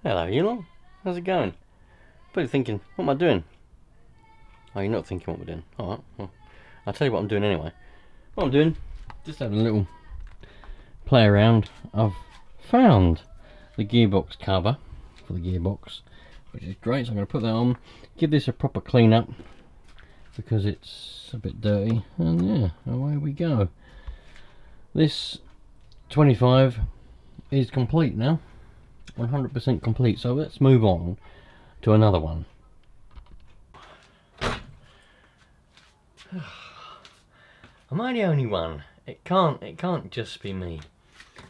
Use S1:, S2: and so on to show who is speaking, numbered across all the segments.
S1: Hello, Elon. How's it going? Probably thinking, what am I doing? Oh, you're not thinking what we're doing. Alright, well, I'll tell you what I'm doing anyway. What I'm doing, just having a little play around. I've found the gearbox cover for the gearbox, which is great, so I'm going to put that on, give this a proper clean up, because it's a bit dirty, and yeah, away we go. This 25 is complete now. 100% complete, so let's move on to another one. Am I the only one? It can't just be me.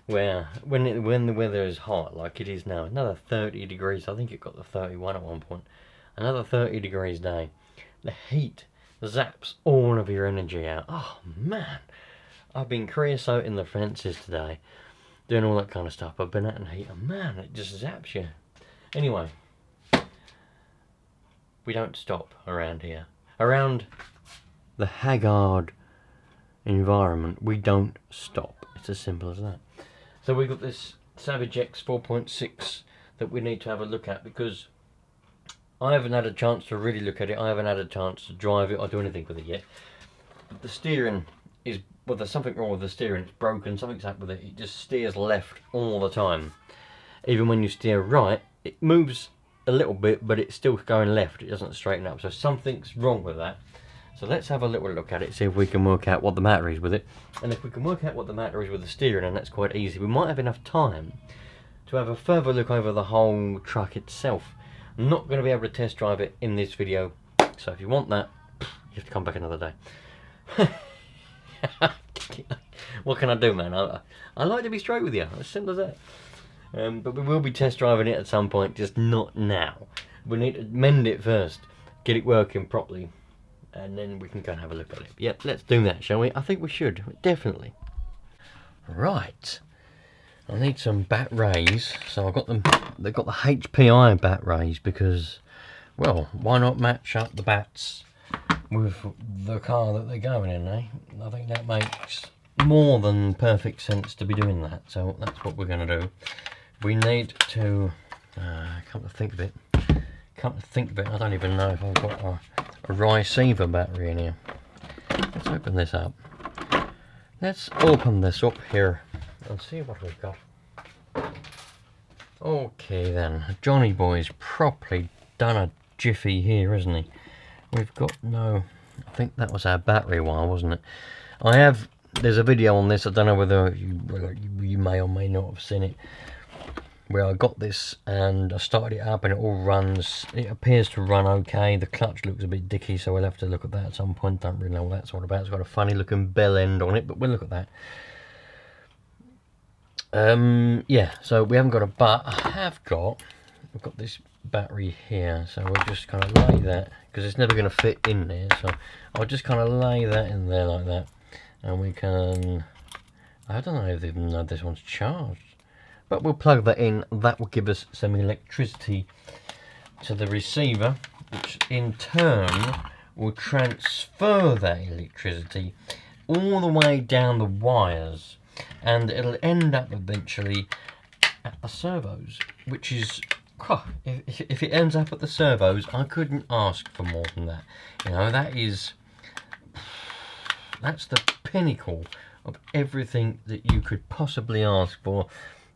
S1: Where when the weather is hot like it is now, another 30 degrees, I think it got to 31 at one point, another 30 degrees day, the heat zaps all of your energy out. Oh man, I've been creosoting the fences today, doing all that kind of stuff. I've been out in heat, and man, it just zaps you. Anyway, we don't stop around here. Around the haggard environment, we don't stop. It's as simple as that. So we've got this Savage X 4.6 that we need to have a look at, because I haven't had a chance to really look at it. I haven't had a chance to drive it or do anything with it yet. The steering is, well, there's something wrong with the steering. It's broken, something's happened with it. It just steers left all the time. Even when you steer right, it moves a little bit, but it's still going left. It doesn't straighten up. So something's wrong with that. So let's have a little look at it, see if we can work out what the matter is with it. And if we can work out what the matter is with the steering, and that's quite easy, we might have enough time to have a further look over the whole truck itself. I'm not going to be able to test drive it in this video, so if you want that, you have to come back another day. What can I do, man? I like to be straight with you, as simple as that. But we will be test driving it at some point, just not now. We need to mend it first, get it working properly, and then we can go and have a look at it. Yep, let's do that, shall we? I think we should, definitely. Right, I need some bat rays, so I've got them. They've got the HPI bat rays because, well, why not match up the bats with the car that they're going in, eh? I think that makes more than perfect sense to be doing that, so that's what we're going to do. We need to, come to think of it, I don't even know if I've got a receiver battery in here. Let's open this up. Let's open this up here and see what we've got. Okay then, Johnny Boy's properly done a jiffy here, isn't he? We've got no, I think that was our battery wire, wasn't it? There's a video on this, I don't know whether you may or may not have seen it, where I got this and I started it up and it all runs. It appears to run okay. The clutch looks a bit dicky, so we'll have to look at that at some point. Don't really know what that's all about. It's got a funny looking bell end on it, but we'll look at that. Yeah, so we haven't got a but. We've got this battery here, so we'll just kind of lay that, because it's never going to fit in there, so I'll just kind of lay that in there like that, and we can, I don't know if even know this one's charged, but we'll plug that in. That will give us some electricity to the receiver, which in turn will transfer that electricity all the way down the wires, and it'll end up eventually at the servos, which is, if it ends up at the servos, I couldn't ask for more than that. You know, that's the pinnacle of everything that you could possibly ask for.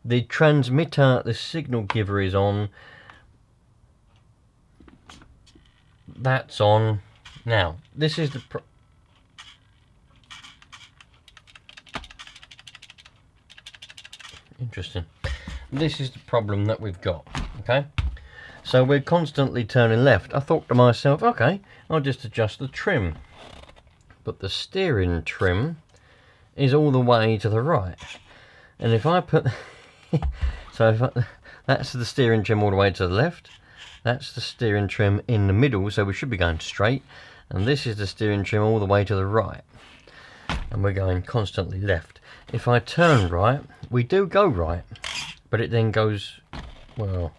S1: The transmitter, the signal giver is on. That's on. Now, this is the interesting. This is the problem that we've got, okay? So we're constantly turning left. I thought to myself, okay, I'll just adjust the trim. But the steering trim is all the way to the right. And if I put... that's the steering trim all the way to the left. That's the steering trim in the middle, so we should be going straight. And this is the steering trim all the way to the right. And we're going constantly left. If I turn right, we do go right. But it then goes, well,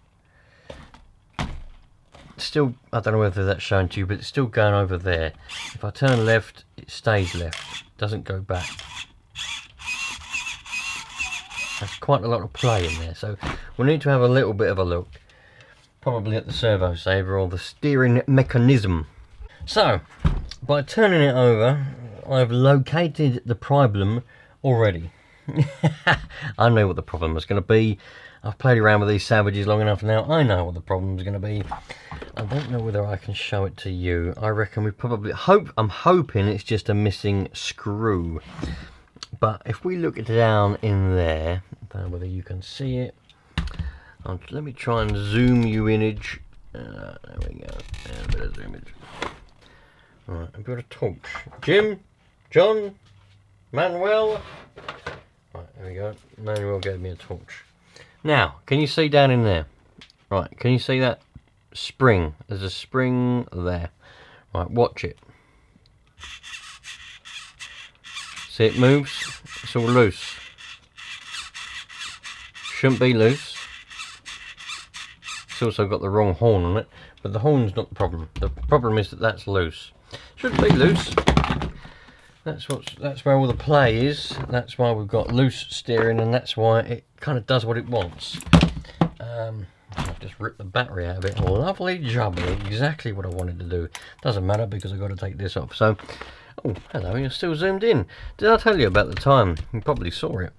S1: still, I don't know whether that's shown to you, but it's still going over there. If I turn left, it stays left, doesn't go back. That's quite a lot of play in there, so we need to have a little bit of a look probably at the servo saver or the steering mechanism. So, by turning it over, I've located the problem already. I know what the problem is going to be. I've played around with these Savages long enough now. I know what the problem is going to be. I don't know whether I can show it to you. I reckon we probably I'm hoping it's just a missing screw. But if we look down in there, I don't know whether you can see it. Let me try and zoom you image. There we go. A bit of zoomage. Right, I've got a torch. Jim, John, Manuel. Right, there we go. Manuel gave me a torch. Now, can you see down in there? Right, can you see that spring? There's a spring there. Right, watch it. See it moves? It's all loose. Shouldn't be loose. It's also got the wrong horn on it, but the horn's not the problem. The problem is that that's loose. Shouldn't be loose. That's where all the play is. That's why we've got loose steering, and that's why it kind of does what it wants. I've just ripped the battery out of it. Lovely jubbly, exactly what I wanted to do. Doesn't matter because I've got to take this off. So, oh, hello, you're still zoomed in. Did I tell you about the time? You probably saw it.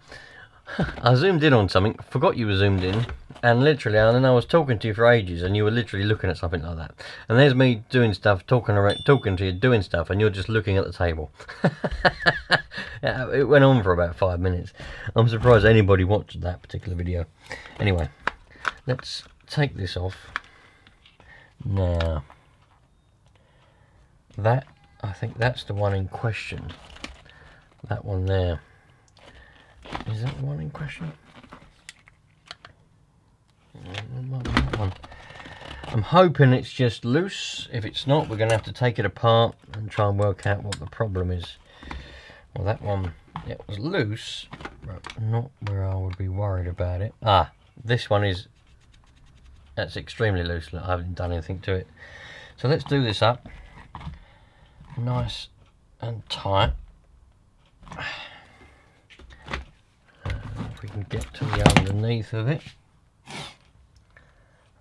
S1: I zoomed in on something, forgot you were zoomed in, and literally, and then I was talking to you for ages, and you were literally looking at something like that. And there's me doing stuff, talking to you, doing stuff, and you're just looking at the table. Yeah, it went on for about 5 minutes. I'm surprised anybody watched that particular video. Anyway, let's take this off. Now, that, I think that's the one in question. That one there. Is that the one in question? I'm hoping it's just loose. If it's not, we're going to have to take it apart and try and work out what the problem is. Well, that one, it was loose, but not where I would be worried about it. Ah, this one is, that's extremely loose. Look, I haven't done anything to it. So let's do this up. Nice and tight. If we can get to the underneath of it.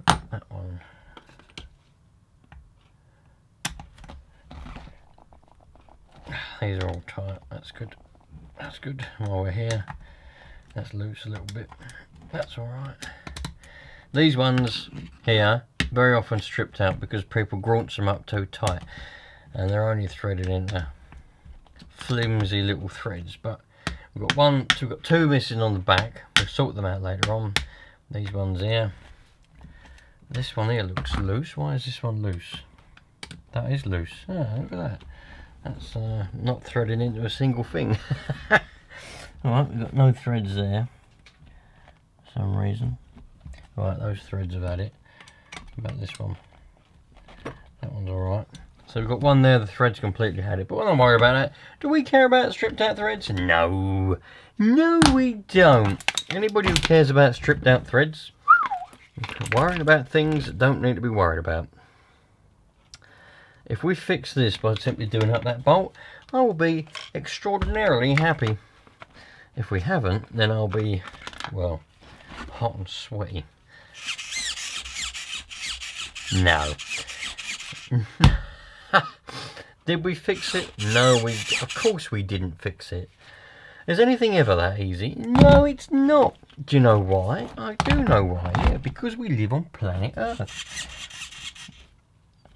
S1: That one. These are all tight. That's good. That's good. While we're here, that's loose a little bit. That's all right. These ones here very often stripped out because people graunch them up too tight, and they're only threaded into flimsy little threads. But we've got two missing on the back. We'll sort them out later on. These ones here. This one here looks loose. Why is this one loose? That is loose. Oh, look at that. That's not threading into a single thing. Alright, we've got no threads there for some reason. Right, those threads have had it. What about this one? That one's alright. So we've got one there, the threads completely had it. But don't worry about that. Do we care about stripped out threads? No. No, we don't. Anybody who cares about stripped out threads, worrying about things that don't need to be worried about. If we fix this by simply doing up that bolt, I will be extraordinarily happy. If we haven't, then I'll be, well, hot and sweaty. No. Did we fix it? No, of course we didn't fix it. Is anything ever that easy? No, it's not. Do you know why? I do know why. Yeah, because we live on planet Earth.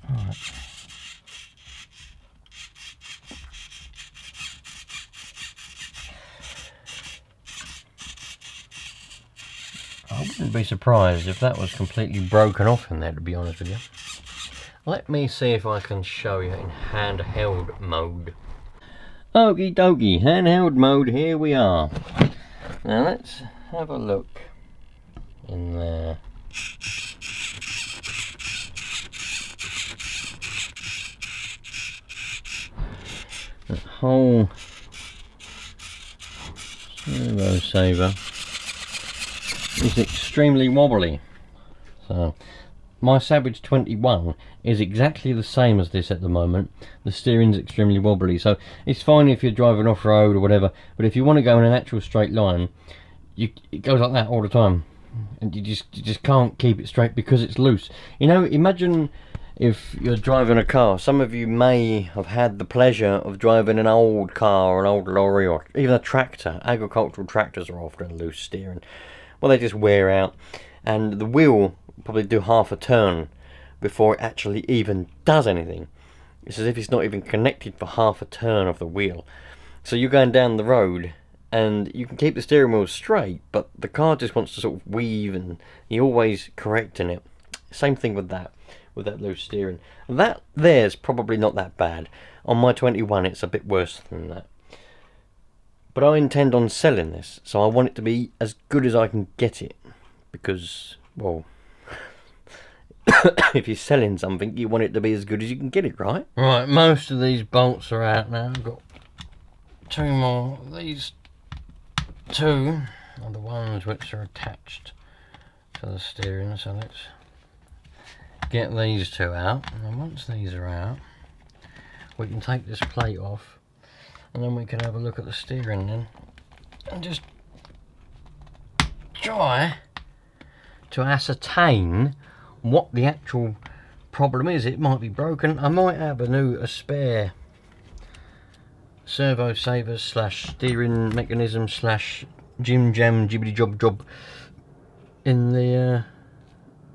S1: Alright. I wouldn't be surprised if that was completely broken off in there, to be honest with you. Let me see if I can show you in handheld mode. Okie dokie, handheld mode, here we are. Now let's have a look in there. That whole servo saver is extremely wobbly. So my Savage 21 is exactly the same as this at the moment. The steering's extremely wobbly, so it's fine if you're driving off-road or whatever, but if you want to go in an actual straight line, it goes like that all the time. and you just can't keep it straight because it's loose. You know, imagine if you're driving a car. Some of you may have had the pleasure of driving an old car, or an old lorry, or even a tractor. Agricultural tractors are often loose steering. Well, they just wear out, and the wheel will probably do half a turn before it actually even does anything. It's as if it's not even connected for half a turn of the wheel. So you're going down the road, and you can keep the steering wheel straight, but the car just wants to sort of weave, and you're always correcting it. Same thing with that loose steering. That there's probably not that bad. On my 21 it's a bit worse than that. But I intend on selling this, so I want it to be as good as I can get it. Because, well, if you're selling something, you want it to be as good as you can get it, right? Right, most of these bolts are out now. I've got 2 more. These 2 are the ones which are attached to the steering, so let's get these 2 out. And then once these are out, we can take this plate off, and then we can have a look at the steering then, and just try to ascertain what the actual problem is. It might be broken. I might have a spare servo saver / steering mechanism / Jim Jam jibbity job in the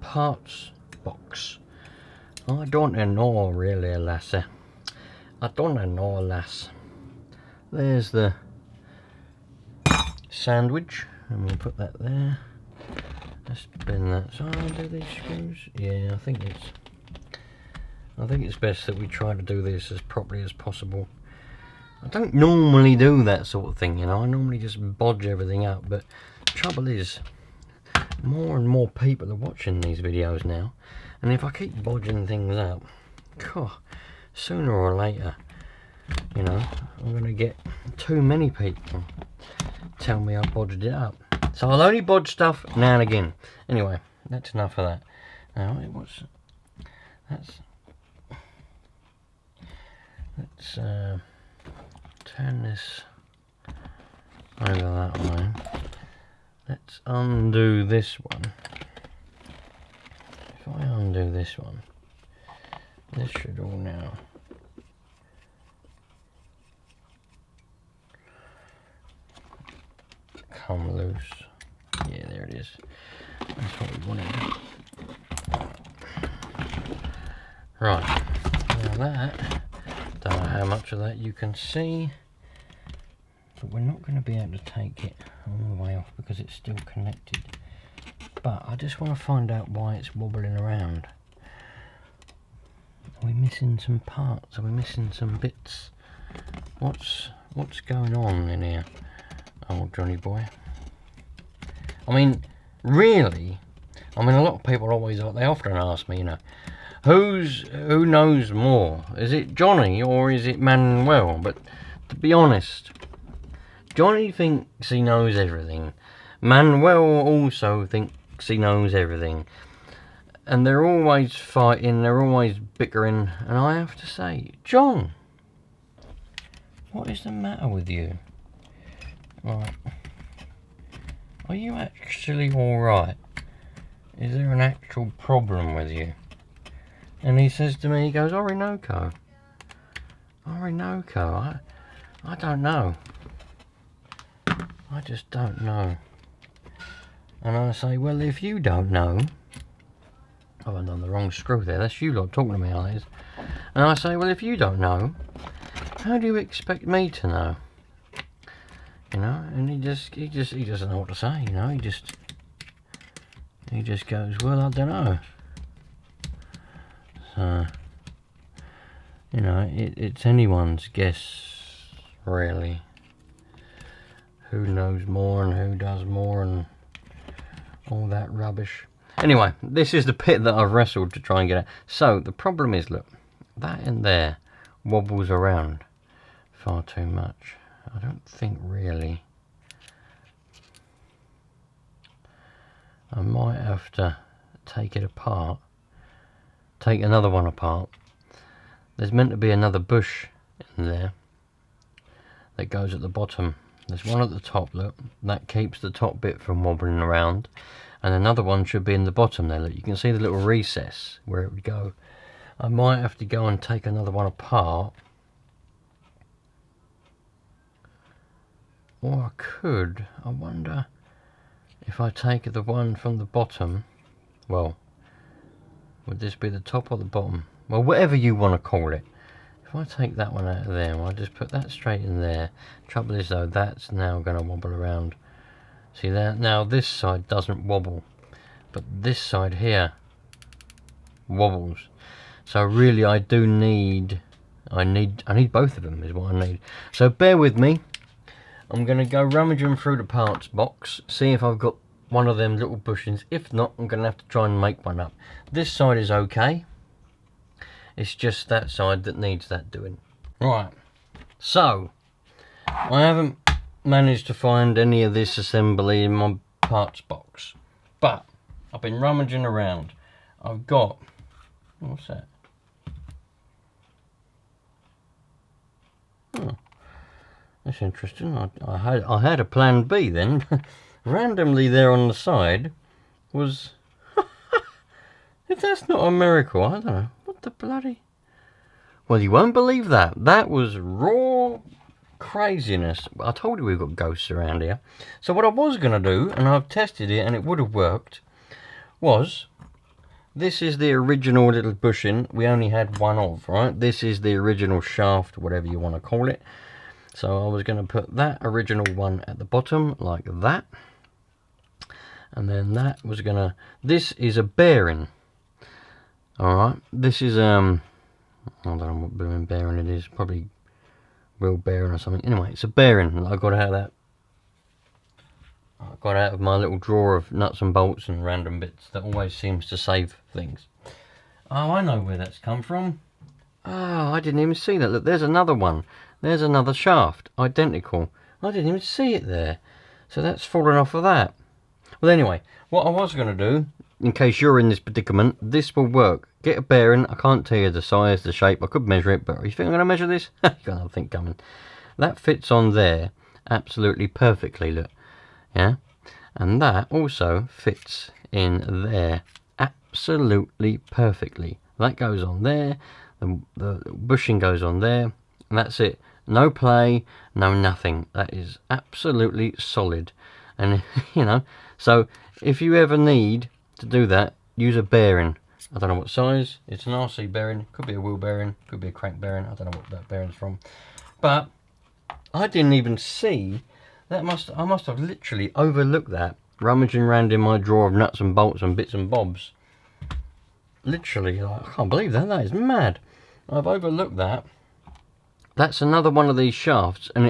S1: parts box. I don't know really, lassie. I don't know, lass. There's the sandwich, and we'll put that there. Let's bend that side. Do these screws? Yeah, I think it's best that we try to do this as properly as possible. I don't normally do that sort of thing, you know. I normally just bodge everything up, but the trouble is, more and more people are watching these videos now, and if I keep bodging things up, God, sooner or later, you know, I'm going to get too many people tell me I bodged it up. So I'll only bodge stuff now and again. Anyway, that's enough of that. Now, let's turn this over that way. Let's undo this one. If I undo this one, this should all now come loose. Yeah, there it is. That's what we wanted. Right, now that, don't know how much of that you can see, but we're not going to be able to take it all the way off because it's still connected. But I just want to find out why it's wobbling around. Are we missing some parts? Are we missing some bits? What's going on in here, old Johnny boy? I mean, really, a lot of people they often ask me, you know, who knows more? Is it Johnny or is it Manuel? But to be honest, Johnny thinks he knows everything. Manuel also thinks he knows everything. And they're always fighting, they're always bickering, and I have to say, John, what is the matter with you? Right. Are you actually alright? Is there an actual problem with you? And he says to me, he goes, Orinoco. Orinoco? I don't know. I just don't know. And I say, well, if you don't know, I've done the wrong screw there. That's you lot talking to me, eyes. And I say, well, if you don't know, how do you expect me to know? You know, and he doesn't know what to say. You know, he just goes, well, I don't know. So, you know, it's anyone's guess, really. Who knows more and who does more and all that rubbish. Anyway, this is the bit that I've wrestled to try and get out. So, the problem is, look, that in there wobbles around far too much. I don't think really. I might have to take it apart. Take another one apart. There's meant to be another bush in there that goes at the bottom. There's one at the top, look. That keeps the top bit from wobbling around. and another one should be in the bottom there. Look, you can see the little recess where it would go. I might have to go and take another one apart, or I could. I wonder if I take the one from the bottom. Well, would this be the top or the bottom? Well, whatever you want to call it. If I take that one out of there, I'll just put that straight in there. Trouble is though, that's now going to wobble around. See that? Now this side doesn't wobble, but this side here wobbles. So really I do need, I need both of them is what I need. So bear with me. I'm going to go rummaging through the parts box, see if I've got one of them little bushings. If not, I'm going to have to try and make one up. This side is okay. It's just that side that needs that doing. Right, so I haven't managed to find any of this assembly in my parts box, but I've been rummaging around. I've got, what's that? Oh, that's interesting. I had a plan B then. Randomly there on the side was if that's not a miracle, I don't know. What the bloody... Well, you won't believe that. That was raw craziness. I told you we've got ghosts around here. So what I was going to do, and I've tested it and it would have worked, was... This is the original little bushing we only had one of, right? This is the original shaft, whatever you want to call it. So I was going to put that original one at the bottom, like that. And then that was going to... This is a bearing. Alright, this is, I don't know what blooming bearing it is. Probably real bearing or something. Anyway, it's a bearing. I got out of that. I got out of my little drawer of nuts and bolts and random bits that always seems to save things. Oh, I know where that's come from. Oh, I didn't even see that. Look, there's another one. There's another shaft. Identical. I didn't even see it there. So that's fallen off of that. Well, anyway, what I was going to do, in case you're in this predicament, this will work. Get a bearing. I can't tell you the size, the shape. I could measure it, but you think I'm going to measure this? You got another thing coming. That fits on there absolutely perfectly, look. Yeah? And that also fits in there absolutely perfectly. That goes on there. The bushing goes on there. And that's it. No play, no nothing. That is absolutely solid. And, you know, so if you ever need to do that, use a bearing. I don't know what size. It's an RC bearing. Could be a wheel bearing. Could be a crank bearing. I don't know what that bearing's from. But I didn't even see that. I must have literally overlooked that, rummaging around in my drawer of nuts and bolts and bits and bobs. Literally, I can't believe that. That is mad. I've overlooked that. That's another one of these shafts, and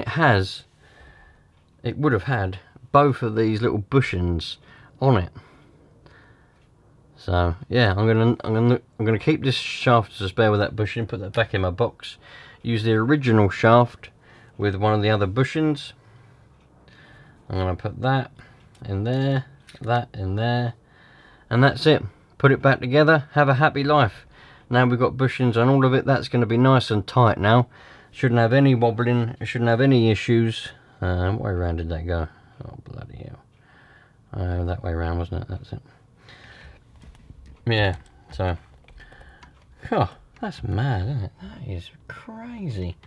S1: it would have had both of these little bushings on it. So yeah, I'm gonna keep this shaft as a spare with that bushing, put that back in my box, use the original shaft with one of the other bushings. I'm gonna put that in there, that in there, and that's it. Put it back together, have a happy life. Now we've got bushings on all of it. That's going to be nice and tight now. Shouldn't have any wobbling, shouldn't have any issues. What way around did that go? Oh bloody hell. That way around, wasn't it? That's it. Yeah, so, oh, that's mad, isn't it? That is crazy.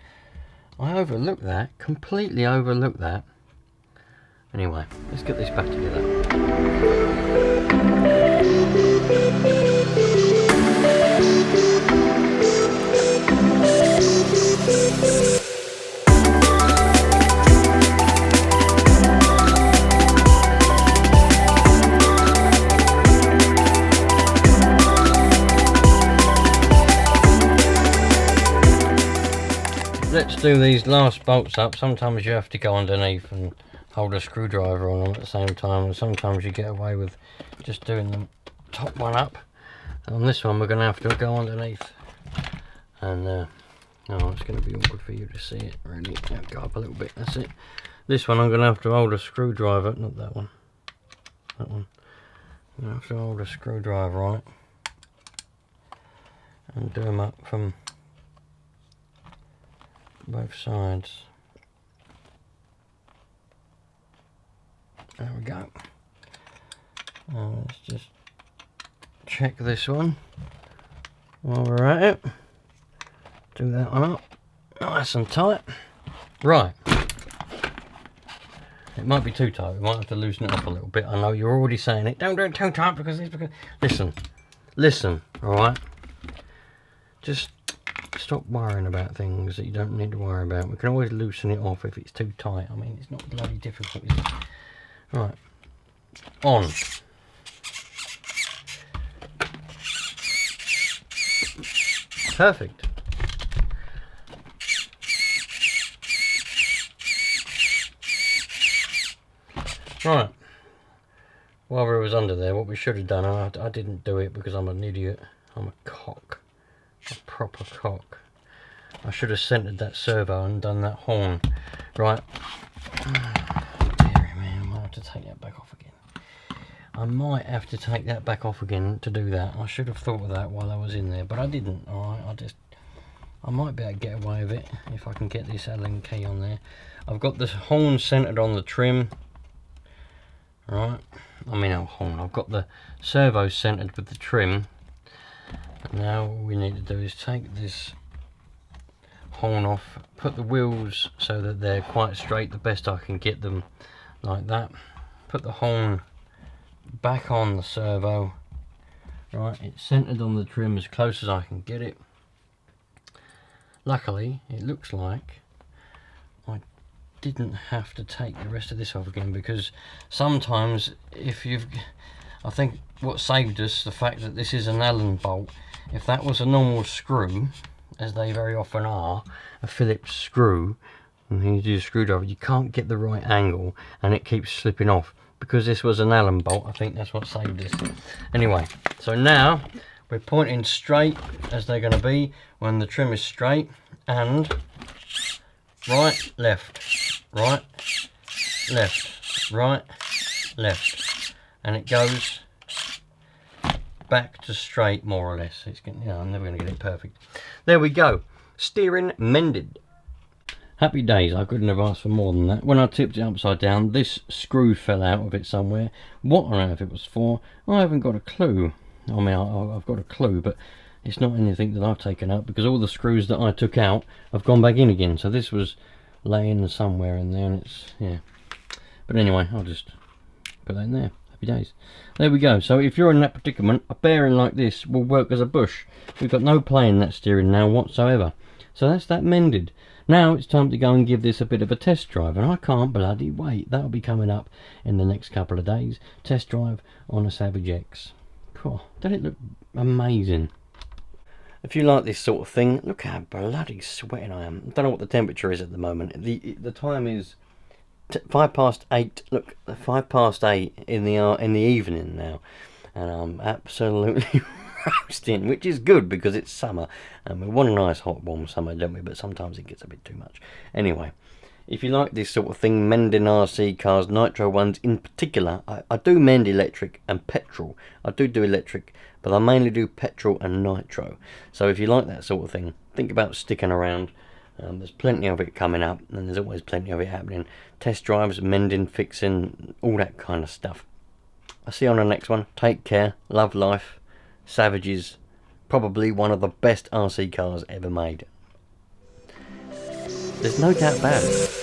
S1: I overlooked that, completely overlooked that. Anyway, let's get this back together. Let's do these last bolts up. Sometimes you have to go underneath and hold a screwdriver on them at the same time, and sometimes you get away with just doing the top one up. On this one we're going to have to go underneath, and oh, it's going to be awkward for you to see it really. Go up a little bit, that's it. This one I'm going to have to hold a screwdriver, not that one, that one. I'm going to have to hold a screwdriver on it and do them up from both sides. There we go. Let's just check this one while we're at it. Do that one up nice and tight. Right. It might be too tight. We might have to loosen it up a little bit. I know you're already saying it. Don't do it too tight because it's because... Listen, alright? Just stop worrying about things that you don't need to worry about. We can always loosen it off if it's too tight. I mean, it's not bloody difficult, is it? Right. On. Perfect. Right. While we was under there, what we should have done, and I didn't do it because I'm an idiot. I'm a cock. A proper cock. I should have centered that servo and done that horn. Right. Dear me, I might have to take that back off again. I might have to take that back off again to do that. I should have thought of that while I was in there, but I didn't. Alright, I might be able to get away with it if I can get this Allen key on there. I've got the horn centered on the trim. Right, I've got the servo centered with the trim. Now all we need to do is take this horn off, put the wheels so that they're quite straight, the best I can get them, like that. Put the horn back on the servo. Right, it's centered on the trim as close as I can get it. Luckily, it looks like I didn't have to take the rest of this off again, because sometimes I think what saved us, the fact that this is an Allen bolt. If that was a normal screw, as they very often are, a Phillips screw, and you do a screwdriver, you can't get the right angle and it keeps slipping off. Because this was an Allen bolt, I think that's what saved us. Anyway, so now we're pointing straight as they're going to be when the trim is straight, and right, left, right, left, right, left, and it goes back to straight more or less. It's getting, I'm never going to get it perfect. There we go, steering mended. Happy days, I couldn't have asked for more than that. When I tipped it upside down, this screw fell out of it somewhere. What on earth it was for, I haven't got a clue. I mean, I've got a clue, but it's not anything that I've taken out, because all the screws that I took out have gone back in again. So this was laying somewhere in there, and it's, yeah. But anyway, I'll just put that in there. Happy days. There we go. So if you're in that predicament, a bearing like this will work as a bush. We've got no play in that steering now whatsoever. So that's that mended. Now it's time to go and give this a bit of a test drive, and I can't bloody wait. That'll be coming up in the next couple of days. Test drive on a Savage X. Cool. Doesn't it look amazing? If you like this sort of thing, look how bloody sweating I am. I don't know what the temperature is at the moment. The time is 8:05. Look, 8:05 in the evening now, and I'm absolutely roasting, which is good because it's summer, and we want a nice hot warm summer, don't we? But sometimes it gets a bit too much. Anyway, if you like this sort of thing, mending RC cars, Nitro ones in particular, I do mend electric and petrol. I do electric, but I mainly do petrol and Nitro. So if you like that sort of thing, think about sticking around. There's plenty of it coming up, and there's always plenty of it happening. Test drives, mending, fixing, all that kind of stuff. I'll see you on the next one. Take care, love life. Savages, probably one of the best RC cars ever made. There's no doubt about it.